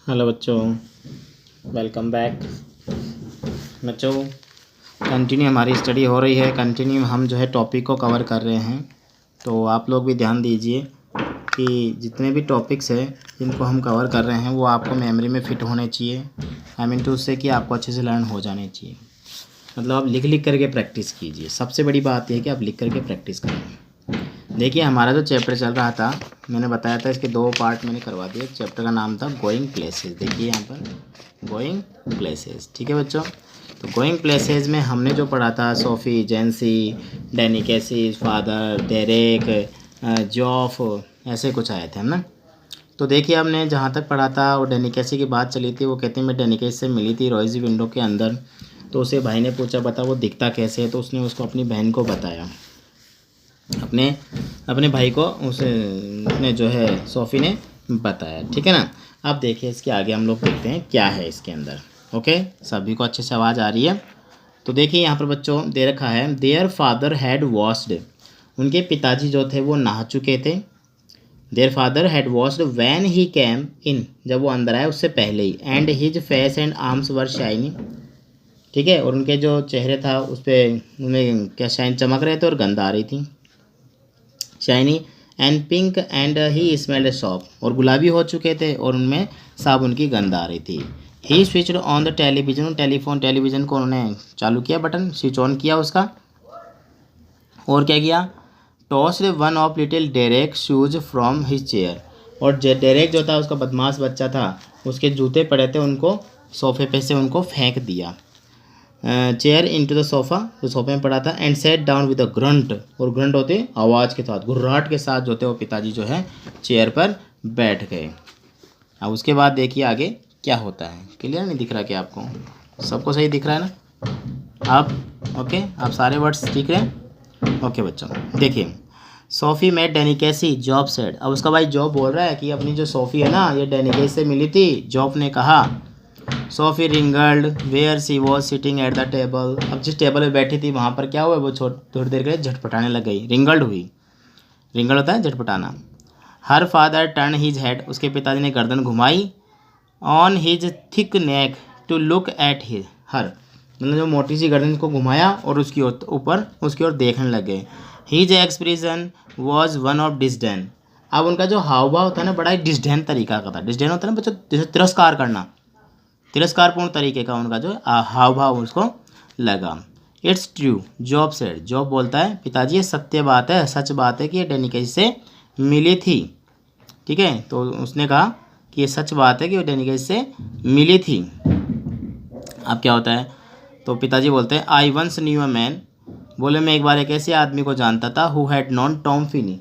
Hello बच्चों, welcome back. बच्चों, continue हमारी स्टडी हो रही है। कंटिन्यू हम जो है टॉपिक को कवर कर रहे हैं। तो आप लोग भी ध्यान दीजिए कि जितने भी टॉपिक्स हैं जिनको हम कवर कर रहे हैं वो आपको मेमोरी में फ़िट होने चाहिए। आई मीन टू उससे कि आपको अच्छे से लर्न हो जाने चाहिए। मतलब आप लिख लिख करके प्रैक्टिस कीजिए। सबसे बड़ी बात यह है कि आप लिख करके प्रैक्टिस करें। देखिए, हमारा जो चैप्टर चल रहा था, मैंने बताया था इसके 2 पार्ट मैंने करवा दिए। चैप्टर का नाम था गोइंग प्लेसेस। देखिए यहाँ पर गोइंग प्लेसेस, ठीक है बच्चों। तो गोइंग प्लेसेस में हमने जो पढ़ा था Sophie, Jancy, Danny Casey's, father, Derek, Joff, ऐसे कुछ आए थे हम ना। तो देखिए, हमने जहाँ तक पढ़ा था वो डैनी कैसी की बात चली थी। वो कहते हैं मैं डैनी कैसी से मिली थी रोज़ी विंडो के अंदर। तो उसे भाई ने पूछा बता वो दिखता कैसे है। तो उसने उसको अपनी बहन को बताया, अपने अपने भाई को उसने जो है सोफ़ी ने बताया, ठीक है ना। अब देखिए इसके आगे हम लोग देखते हैं क्या है इसके अंदर। ओके, सभी को अच्छे से आवाज़ आ रही है। तो देखिए यहाँ पर बच्चों दे रखा है देयर फादर हैड वॉश्ड। उनके पिताजी जो थे वो नहा चुके थे। Their father had washed when he came in, जब वो अंदर आए उससे पहले ही। And his face and arms were shiny, ठीक है। और उनके जो चेहरे था उस पर उनमें क्या शाइन चमक रहे थे और गंध आ रही थी, shiny and pink. And he smelled shop, और गुलाबी हो चुके थे और उनमें साबुन की गंध आ रही थी। He switched on the television, television को उन्होंने चालू किया, बटन स्विच ऑन किया उसका। और क्या किया, tossed one of little Derek shoes from his chair. और डेरेक जो था उसका बदमाश बच्चा था, उसके जूते पड़े थे, उनको सोफे पे से उनको फेंक दिया। चेयर इनटू द सोफ़ा, जो सोफे में पड़ा था। And set down with a grunt, और ग्रंट होते आवाज़ के साथ, घुर्राहट के साथ जो थे वो पिताजी जो है चेयर पर बैठ गए। अब उसके बाद देखिए आगे क्या होता है। क्लियर नहीं दिख रहा क्या आपको? सबको सही दिख रहा है ना? आप ओके, आप सारे वर्ड्स दिख रहे हैं? ओके बच्चों, देखिए Sophie met Danny Casey, Job said. अब उसका भाई जॉब बोल रहा है कि अपनी जो सोफ़ी है ना ये डैनी कैसी से मिली थी। जॉब ने कहा Sophie wriggled where she was sitting at the table. अब जिस टेबल पे बैठी थी वहाँ पर क्या हुआ, वो थोड़ी देर के लिए झटपटाने लग गई, रिंगल्ड हुई। रिंगल होता है झटपटाना। Her father turn his head, उसके पिताजी ने गर्दन घुमाई। On his thick neck to look at his her, मतलब जो मोटी सी गर्दन को घुमाया और उसकी ऊपर उसकी ओर देखने लगे। His expression was one of disdain. अब उनका जो हाव भाव था ना बड़ा ही डिसडेन तरीका का था। डिसडेन होता है ना बच्चों, जैसे तिरस्कार करना, तिरस्कारपूर्ण तरीके का उनका जो हाव भाव उसको लगा। It's true, job said. Job बोलता है पिताजी ये सत्य बात है, सच बात है कि ये डैनी कैसी से मिली थी, ठीक है। तो उसने कहा कि ये सच बात है कि वो डैनी कैसी से मिली थी। अब क्या होता है, तो पिताजी बोलते हैं I once knew a man, बोले मैं एक बार एक ऐसे आदमी को जानता था who had non Tom Finney,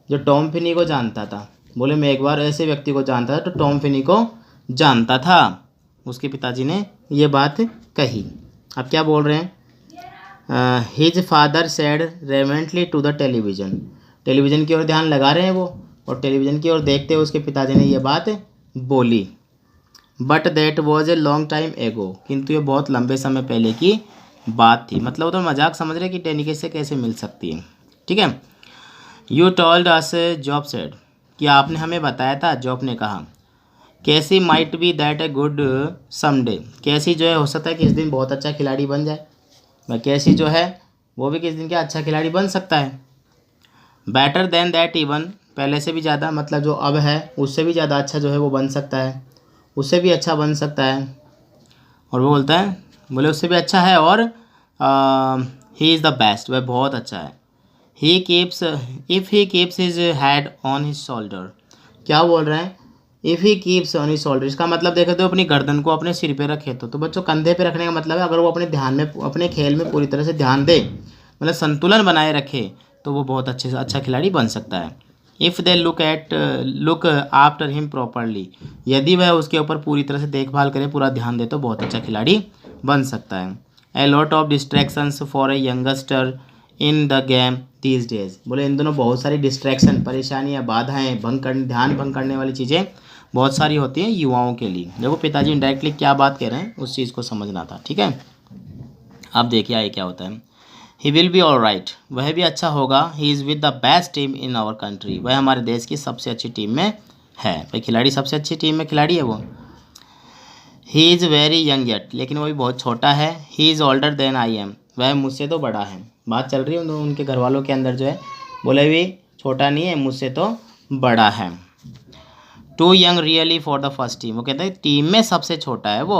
जो टॉम फिनी को जानता था। बोले मैं एक बार ऐसे व्यक्ति को जानता था तो टॉम फिनी को जानता था। उसके पिताजी ने ये बात कही। अब क्या बोल रहे हैं, his father said reverently to the television. Television की ओर ध्यान लगा रहे हैं वो, और टेलीविज़न की ओर देखते हुए उसके पिताजी ने ये बात बोली। But that was a long time एगो, किंतु ये बहुत लंबे समय पहले की बात थी। मतलब वो तो मजाक समझ रहे कि टेनिके से कैसे मिल सकती है, ठीक है। You told us, job said, कि आपने हमें बताया था, जॉब ने कहा। कैसी might be that a good someday, कैसी जो है हो सकता है कि इस दिन बहुत अच्छा खिलाड़ी बन जाए। वह कैसी जो है वो भी किस दिन क्या अच्छा खिलाड़ी बन सकता है। बेटर देन दैट इवन, पहले से भी ज़्यादा, मतलब जो अब है उससे भी ज़्यादा अच्छा जो है वो बन सकता है, उससे भी अच्छा बन सकता है। और वो बोलता है, बोले उससे भी अच्छा है, और ही इज़ द बेस्ट, वह बहुत अच्छा है। He keeps, if he keeps his had on his shoulder, क्या बोल रहे हैं, if he keeps on his shoulder, इसका मतलब देखे तो अपनी गर्दन को अपने सिर पे रखे। तो बच्चों कंधे पे रखने का मतलब है अगर वो अपने ध्यान में, अपने खेल में पूरी तरह से ध्यान दे, मतलब संतुलन बनाए रखे, तो वो बहुत अच्छे से अच्छा खिलाड़ी बन सकता है। If they look after him properly, यदि वह उसके ऊपर पूरी तरह से देखभाल करे, पूरा ध्यान दे, तो बहुत अच्छा खिलाड़ी बन सकता है। ए lot of distractions for a youngster in the game these days, बोले इन दोनों बहुत सारी डिस्ट्रैक्शन, परेशानियाँ, बाधाएं, ध्यान भंग करने वाली चीज़ें बहुत सारी होती हैं युवाओं के लिए। देखो पिताजी इंडायरेक्टली क्या बात कह रहे हैं उस चीज़ को समझना था, ठीक है। अब देखिए आगे क्या होता है। He will be all right, वह भी अच्छा होगा। He is with the best team in our country, वह हमारे देश की सबसे अच्छी टीम में है। भाई खिलाड़ी सबसे अच्छी टीम में खिलाड़ी है वो। He is very young yet, लेकिन वो भी बहुत छोटा है। He is older than I am, वह मुझसे तो बड़ा है। बात चल रही है उनके घर वालों के अंदर जो है, बोले भी छोटा नहीं है, मुझसे तो बड़ा है। Too young really for the first team, वो कहते हैं टीम में सबसे छोटा है वो।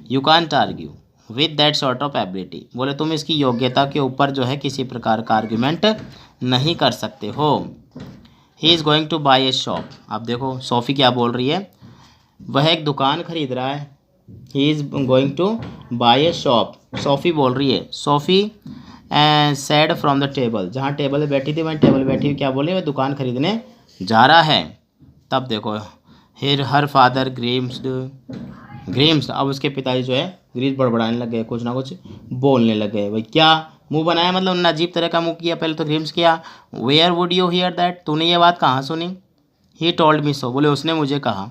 You can't argue with that sort of ability, बोले तुम इसकी योग्यता के ऊपर जो है किसी प्रकार का आर्ग्यूमेंट नहीं कर सकते हो। He is going two by A shop, आप देखो सोफ़ी क्या बोल रही है, वह एक दुकान खरीद रहा है। He is going two by A shop, SoFi बोल रही है। SoFi sad from the table, जहाँ टेबल पे बैठी थी वहीं टेबल बैठी हुई क्या बोले, वह दुकान खरीदने जा रहा है। तब देखो हर फादर ग्रीम्स, अब उसके पिताजी जो है ग्रीस बड़बड़ाने लग गए, कुछ ना कुछ बोलने लग गए। भाई क्या मुंह बनाया, मतलब उन्होंने अजीब तरह का मुंह किया। पहले तो ग्रीम्स किया, where would you hear that, तूने ये बात कहाँ सुनी। ही टोल्ड मी सो, बोले उसने मुझे कहा।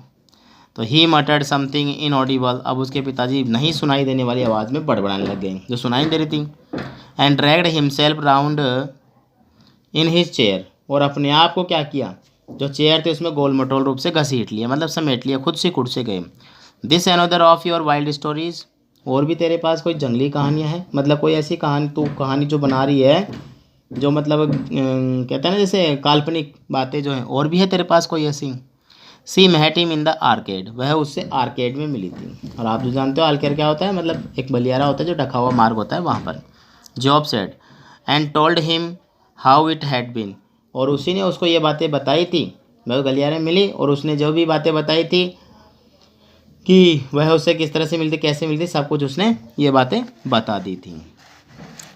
तो ही मटर्ड समथिंग इनऑडिबल, अब उसके पिताजी नहीं सुनाई देने वाली आवाज़ में बड़बड़ाने लग गए, जो सुनाई दे रही थी। And dragged himself round in his chair, और अपने आप को क्या किया, जो चेयर थी उसमें गोल मटोल रूप से घसीट लिया, मतलब समेट लिया, खुद से कुट से गए। This another of your wild stories, और भी तेरे पास कोई जंगली कहानियाँ हैं, मतलब कोई ऐसी कहानी जो बना रही है, जो मतलब कहते हैं ना जैसे काल्पनिक बातें जो हैं, और भी है तेरे पास कोई ऐसी। She met him in the arcade, वह उससे आर्केड में मिली थी। और आप जो जानते हो आर्केड क्या होता है, मतलब एक बलियारा होता है जो ढका हुआ मार्ग होता है वहाँ पर। Job said and told him how it had been, और उसी ने उसको ये बातें बताई थी, वह गलियारे में मिली और उसने जो भी बातें बताई थी कि वह उससे किस तरह से मिलती, कैसे मिलती, सब कुछ उसने ये बातें बता दी थी।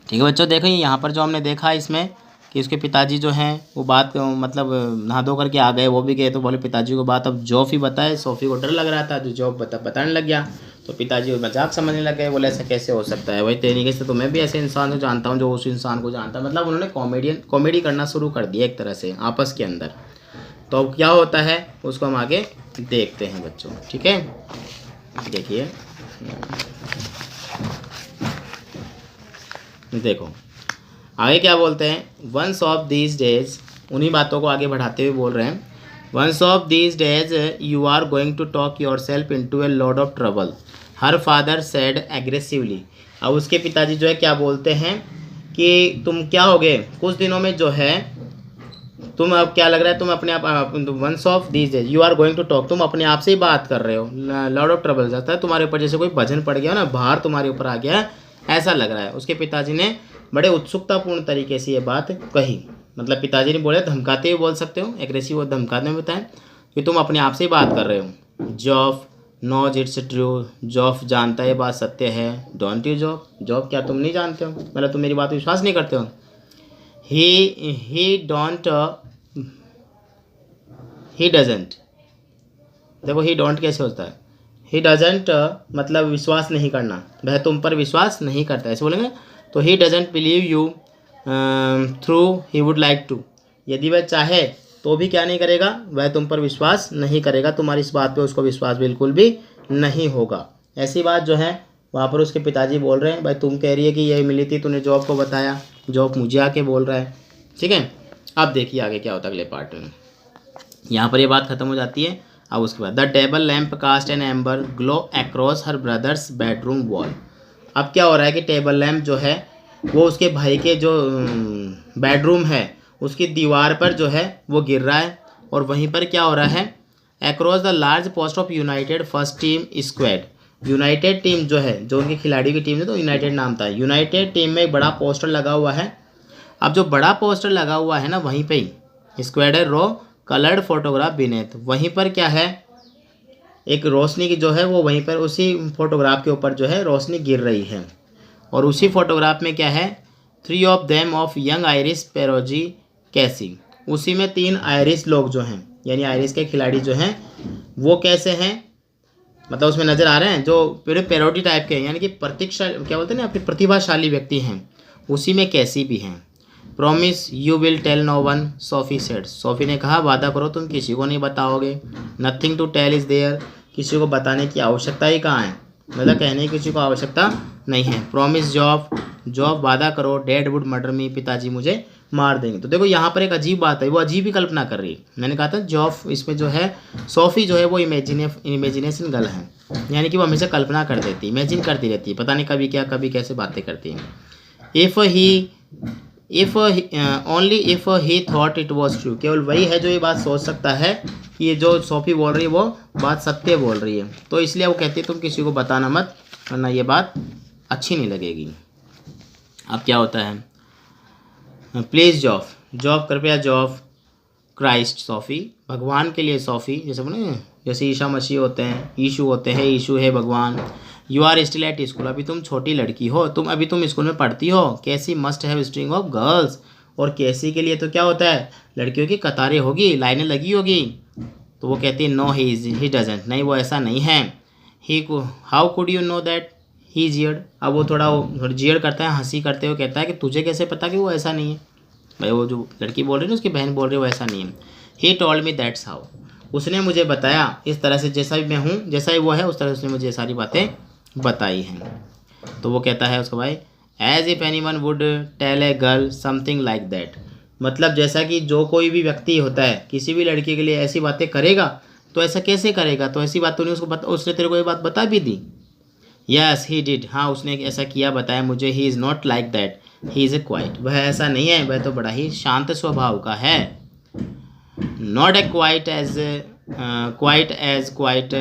ठीक है बच्चों, देखो यहाँ पर जो हमने देखा इसमें कि उसके पिताजी जो हैं वो बात मतलब नहा धो करके आ गए, वो भी गए, तो बोले पिताजी को बात। अब जॉब ही बताए, सोफ़ी को डर लग रहा था, जो जॉब बताने लग गया तो पिताजी मजाक समझने लग गए, बोले ऐसा कैसे हो सकता है, वही तरीके से तो मैं भी ऐसे इंसान को जानता हूँ जो उस इंसान को जानता है। मतलब उन्होंने कॉमेडी करना शुरू कर दिया एक तरह से आपस के अंदर। तो अब क्या होता है उसको हम आगे देखते हैं बच्चों, ठीक है। देखिए देखो आगे क्या बोलते हैं, वंस ऑफ दीज डेज, उन्हीं बातों को आगे बढ़ाते हुए बोल रहे हैं, once of these days you are going to talk yourself into a lot of trouble, her father said aggressively. अब उसके पिताजी जो है क्या बोलते हैं कि तुम क्या होगे कुछ दिनों में जो है, तुम अब क्या लग रहा है, तुम अपने आप, once of these days you are going to talk, तुम अपने आप से ही बात कर रहे हो, लॉट ऑफ ट्रबल, जाता है तुम्हारे ऊपर जैसे कोई वजन पड़ गया ना, भार तुम्हारे ऊपर आ गया है, ऐसा लग रहा है। उसके पिताजी ने बड़े उत्सुकतापूर्ण तरीके से ये बात कही, मतलब पिताजी ने बोले, धमकाते हुए बोल सकते हो, एग्रेसिव और धमकाते में बताएं कि तुम अपने आप से ही बात कर रहे हो। Joff knows it's true, Joff जानता है ये बात सत्य है। डोंट यू जॉफ, जॉफ क्या तुम नहीं जानते हो, मतलब तुम मेरी बात पर विश्वास नहीं करते हो। ही डजेंट, देखो ही डोंट कैसे होता है, ही डजेंट मतलब विश्वास नहीं करना, वह तुम पर विश्वास नहीं करता, ऐसे बोलेंगे। तो he doesn't believe you through he would like to, यदि वह चाहे तो भी क्या नहीं करेगा, वह तुम पर विश्वास नहीं करेगा, तुम्हारी इस बात पे उसको विश्वास बिल्कुल भी नहीं होगा। ऐसी बात जो है वहाँ पर उसके पिताजी बोल रहे हैं, भाई तुम कह रही है कि यही मिली थी, तूने जॉब को बताया, जॉब मुझे आके बोल रहा है, ठीक है। अब देखिए आगे क्या होता है अगले पार्ट में, यहाँ पर ये बात ख़त्म हो जाती है। अब उसके बाद the table lamp cast an amber glow across her brothers bedroom wall, अब क्या हो रहा है कि टेबल लैम्प जो है वो उसके भाई के जो बेडरूम है उसकी दीवार पर जो है वो गिर रहा है, और वहीं पर क्या हो रहा है, across the large post of United first team squad, United team जो है, जो उनकी खिलाड़ियों की टीम है तो यूनाइटेड नाम था, यूनाइटेड टीम में एक बड़ा पोस्टर लगा हुआ है। अब जो बड़ा पोस्टर लगा हुआ है ना, वहीं पे ही स्क्वाडर रो कलर्ड फोटोग्राफ बीनेथ, वहीं पर क्या है, एक रोशनी की जो है वो वहीं पर उसी फोटोग्राफ के ऊपर जो है रोशनी गिर रही है, और उसी फोटोग्राफ में क्या है, 3 of them of young Irish prodigy Casey, उसी में 3 आयरिश लोग जो हैं, यानी आयरिश के खिलाड़ी जो हैं वो कैसे हैं, मतलब उसमें नज़र आ रहे हैं, जो पूरे पेरोडी टाइप के हैं, यानी कि प्रतीक्षाशाली, क्या बोलते हैं ना, अपनी प्रतिभाशाली व्यक्ति हैं, उसी में कैसी भी हैं। Promise you will tell no one, Sophie said, Sophie ने कहा वादा करो तुम किसी को नहीं बताओगे। Nothing to tell is there, किसी को बताने की आवश्यकता ही कहाँ है, मतलब कहने की किसी को आवश्यकता नहीं है। प्रॉमिस जॉब जॉब वादा करो, डैड वुड मर्डर मी, पिताजी मुझे मार देंगे। तो देखो यहाँ पर एक अजीब बात है, वो अजीब ही कल्पना कर रही है। मैंने कहा था जॉब इसमें जो है सोफ़ी जो है वो इमेजिनेशन गर्ल है, यानी कि वो हमेशा कल्पना कर देती है, इमेजिन करती रहती है, पता नहीं कभी क्या कभी कैसे बातें करती है। If only if he thought it was true, केवल वही है जो ये बात सोच सकता है कि ये जो सोफ़ी बोल रही है वो बात सत्य बोल रही है। तो इसलिए वो कहती है तुम किसी को बताना मत, वरना ये बात अच्छी नहीं लगेगी। अब क्या होता है, प्लीज़ जॉब कृपया जॉब, क्राइस्ट सोफ़ी, भगवान के लिए सोफ़ी, जैसे बोले जैसे ईशा मसीह होते हैं, यीशु होते हैं, यीशु है भगवान। You are still at school, अभी तुम छोटी लड़की हो, अभी तुम स्कूल में पढ़ती हो। कैसी must have string of girls, और कैसी के लिए तो क्या होता है, लड़कियों की कतारें होगी, लाइनें लगी होगी। तो वो कहती है नो ही डजंट, नहीं वो ऐसा नहीं है। How could you know that he jeered, अब वो थोड़ा जियर्ड करता है, हंसी करते हुए कहता है कि तुझे कैसे पता कि वो ऐसा नहीं है। भाई वो जो लड़की बोल रही है ना, उसकी बहन बोल रही है वो ऐसा नहीं है। He told me that's how, उसने मुझे बताया इस तरह से, जैसा भी मैं हूँ, जैसा ही वो है उस तरह से उसने मुझे सारी बातें बताई हैं। तो वो कहता है उसका भाई, as if anyone would tell a girl something like that, मतलब जैसा कि जो कोई भी व्यक्ति होता है किसी भी लड़की के लिए ऐसी बातें करेगा, तो ऐसा कैसे करेगा, तो ऐसी बात तूने उसने तेरे को ये बात बता भी दी। यस ही डिड, हाँ उसने ऐसा किया, बताया मुझे। He is not like that, he is a quite, वह ऐसा नहीं है, वह तो बड़ा ही शांत स्वभाव का है। Not a quite as quiet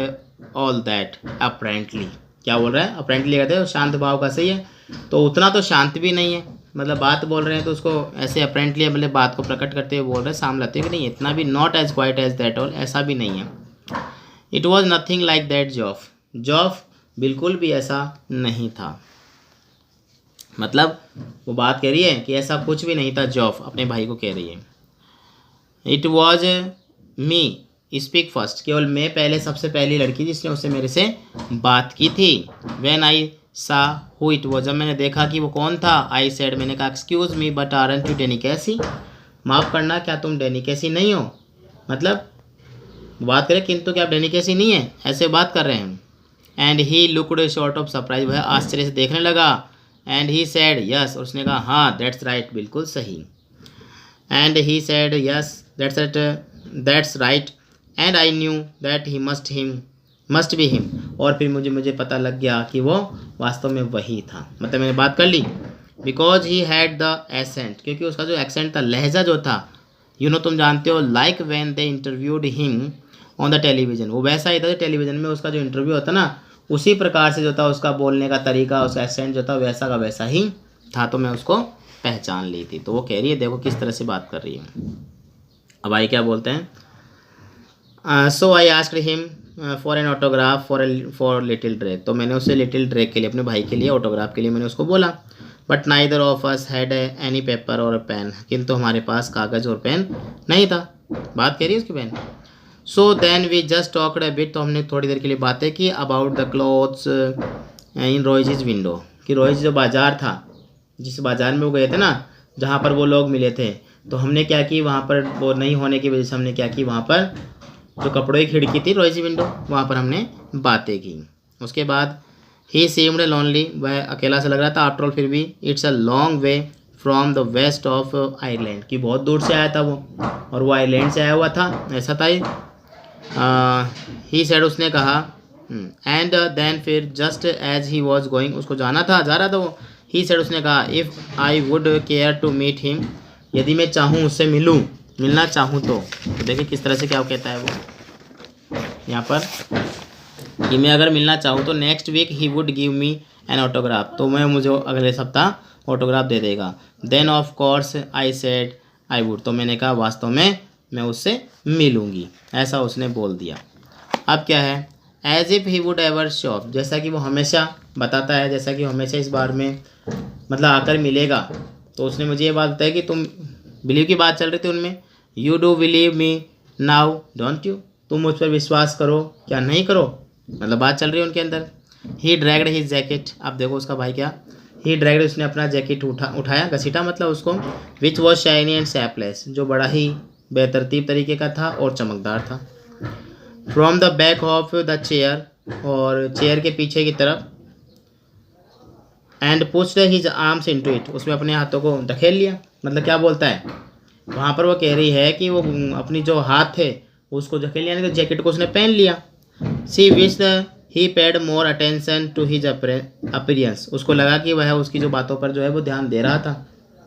all that apparently, क्या बोल रहा है, अपेरेंटली कहते हैं शांत भाव का, सही है, तो उतना तो शांत भी नहीं है, मतलब बात बोल रहे हैं तो उसको ऐसे अपेरेंटली मतलब बात को प्रकट करते हुए बोल रहे हैं, सामने लाते हुए कि नहीं इतना भी, not as quite as that all, ऐसा भी नहीं है। It was nothing like that Joff बिल्कुल भी ऐसा नहीं था, मतलब वो बात कह रही है कि ऐसा कुछ भी नहीं था, जॉफ अपने भाई को कह रही है। It was me speak first, केवल मैं पहले, सबसे पहली लड़की जिसने उससे मेरे से बात की थी। व्हेन आई सा हु इट वॉज, जब मैंने देखा कि वो कौन था, आई सेड, मैंने कहा excuse me but aren't you Danny Casey, माफ़ करना क्या तुम डेनिकेसी नहीं हो, मतलब बात करें किंतु क्या आप डेनिकेसी नहीं है, ऐसे बात कर रहे हैं। And he looked short of surprise, वह आश्चर्य से देखने लगा। एंड ही सेड यस, और उसने कहा हाँ दैट्स राइट, बिल्कुल सही। And he said yes that's right, and I knew that he must be him, और फिर मुझे पता लग गया कि वो वास्तव में वही था, मतलब मैंने बात कर ली। Because he had the accent, क्योंकि उसका जो एक्सेंट था, लहजा जो था, तुम जानते हो, like when they interviewed him on the television, वो वैसा ही था जो टेलीविज़न में उसका जो इंटरव्यू होता ना, उसी प्रकार से जो था उसका बोलने का तरीका, उसका एक्सेंट जो था वैसा का वैसा ही था, तो मैं उसको पहचान ली थी। तो वो कह रही है देखो किस तरह से बात कर रही है। अब आई क्या बोलते हैं, so I asked him for an autograph for little Drake, तो मैंने उससे लिटिल ड्रेक के लिए, अपने भाई के लिए ऑटोग्राफ के लिए मैंने उसको बोला। But neither of us had any paper और पेन, किंतु हमारे पास कागज़ और पेन नहीं था। बात कह रही है उसकी बहन। So then we just talked a bit, तो हमने थोड़ी देर के लिए बातें की, about the clothes in Roy's window, कि रोइज जो बाज़ार था, जिस बाज़ार में वो गए थे ना, जहाँ पर वो लोग मिले थे, तो हमने क्या की, वहाँ पर वो नहीं होने की वजह से हमने क्या की, वहाँ पर जो कपड़ों की खिड़की थी, रोइज विंडो, वहाँ पर हमने बातें की। उसके बाद ही सीम्ड लोनली, वह अकेला सा लग रहा था, आफ्टर ऑल फिर भी, it's a long way from the west of Ireland, कि बहुत दूर से आया था वो, और वो आयरलैंड से आया हुआ था, ऐसा था ही सेड, उसने कहा। एंड देन फिर just as he was going, उसको जाना था, जा रहा था वो, ही सेड, उसने कहा, if I would care to meet him, यदि मैं चाहूँ उससे मिलना चाहूँ तो देखिए किस तरह से क्या कहता है वो यहाँ पर, कि मैं अगर मिलना चाहूँ तो next week he would give me an autograph, तो मैं मुझे अगले सप्ताह ऑटोग्राफ दे देगा। Then of course I said I would, तो मैंने कहा वास्तव में मैं उससे मिलूँगी, ऐसा उसने बोल दिया। अब क्या है, as if he would ever shop, जैसा कि वो हमेशा बताता है, जैसा कि हमेशा इस बार में मतलब आकर मिलेगा, तो उसने मुझे ये बात बताई कि तुम बिलीव की बात चल रही थी उनमें, you do believe me now don't you, तुम मुझ पर विश्वास करो क्या नहीं करो, मतलब बात चल रही है उनके अंदर। ही ड्रैग्ड हिज जैकेट, अब देखो उसका भाई क्या, ही ड्रैग्ड, उसने अपना जैकेट उठाया, घसीटा मतलब उसको, विच वॉज शाइनी एंड सैपलेस, जो बड़ा ही बेतरतीब तरीके का था और चमकदार था। From the back of the chair, और चेयर के पीछे की तरफ, and pushed his arms into it, उसमें अपने हाथों को धकेल लिया। मतलब क्या बोलता है वहाँ पर, वो कह रही है कि वो अपनी जो हाथ थे उसको धकेल लिया, यानी कि जैकेट को उसने पहन लिया। She wish he paid more attention to his appearance, उसको लगा कि वह उसकी जो बातों पर जो है वो ध्यान दे रहा था,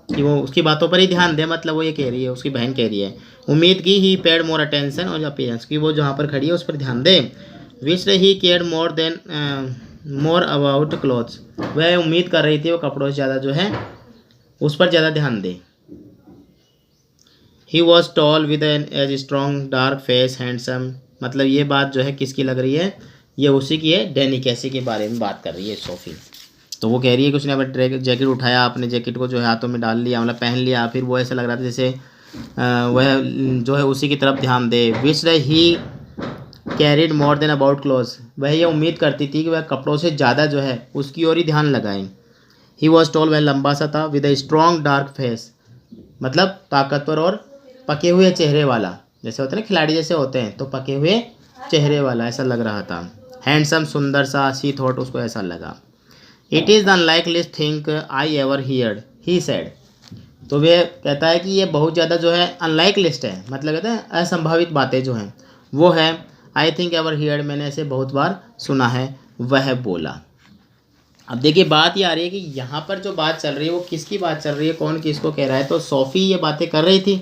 कि वो उसकी बातों पर ही ध्यान दे, मतलब वो ये कह रही है, उसकी बहन कह रही है, उम्मीद की ही पेड मोर अटेंशन और अपीयरेंस, कि वो जहाँ पर खड़ी है उस पर ध्यान दे। Wish he care more than more about clothes, वह उम्मीद कर रही थी वो कपड़ों से ज़्यादा जो है उस पर ज़्यादा ध्यान दे। He was tall with an edge strong dark face handsome, मतलब ये बात जो है किसकी लग रही है, ये उसी की है, डैनी कैसी के बारे में बात कर रही है सोफ़ी। तो वो कह रही है कि उसने अपना जैकेट उठाया, अपने जैकेट को जो है हाथों में डाल लिया, मतलब पहन लिया, फिर वो ऐसा लग रहा था जैसे वह जो है उसी की तरफ ध्यान दे। Which he carried more than about clothes, वह ये उम्मीद करती थी कि वह कपड़ों से ज़्यादा जो है उसकी ओर ही ध्यान लगाएं। ही वॉज टॉल, वह लंबा सा था, with a strong dark face, मतलब ताकतवर और पके हुए चेहरे वाला, जैसे होते हैं ना खिलाड़ी जैसे होते हैं, तो पके हुए चेहरे वाला ऐसा लग रहा था। हैंडसम, सुंदर सा, सी थॉट, उसको ऐसा लगा। It is the unlikeliest thing I ever heard, he said, तो वह कहता है कि ये बहुत ज़्यादा जो है अनलाइक लिस्ट है, मतलब कहते हैं असंभावित बातें जो हैं वो है। आई थिंक एवर हियर्ड, मैंने ऐसे बहुत बार सुना है, वह बोला। अब देखिए बात ये आ रही है कि यहाँ पर जो बात चल रही है वो किसकी बात चल रही है, कौन किसको कह रहा है, तो सोफ़ी ये बातें कर रही थी,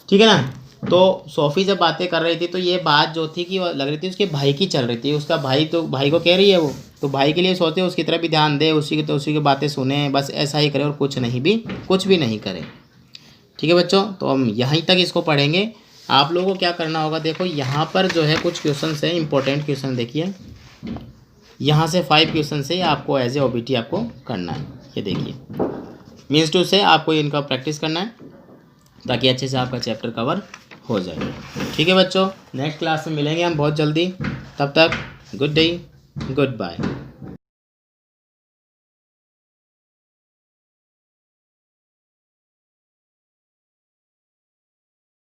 ठीक है ना। तो सोफ़ी जब बातें कर रही थी तो ये बात जो थी कि वो लग रही थी उसके भाई की चल रही थी, उसका भाई, तो भाई को कह रही है वो, तो भाई के लिए सोचते उसकी तरफ भी ध्यान दे, उसी की बातें सुने, बस ऐसा ही करे और कुछ भी नहीं करे। ठीक है बच्चों, तो हम यहीं तक इसको पढ़ेंगे। आप लोगों को क्या करना होगा, देखो यहाँ पर जो है कुछ क्वेश्चन है, इंपॉर्टेंट क्वेश्चन देखिए, यहाँ से 5 क्वेश्चन से आपको एज ए OBT आपको करना है। ये देखिए मीन्स टू से आपको इनका प्रैक्टिस करना है ताकि अच्छे से आपका चैप्टर कवर हो जाए। ठीक है बच्चों, नेक्स्ट क्लास में मिलेंगे हम बहुत जल्दी, तब तक गुड डे, गुड बाय।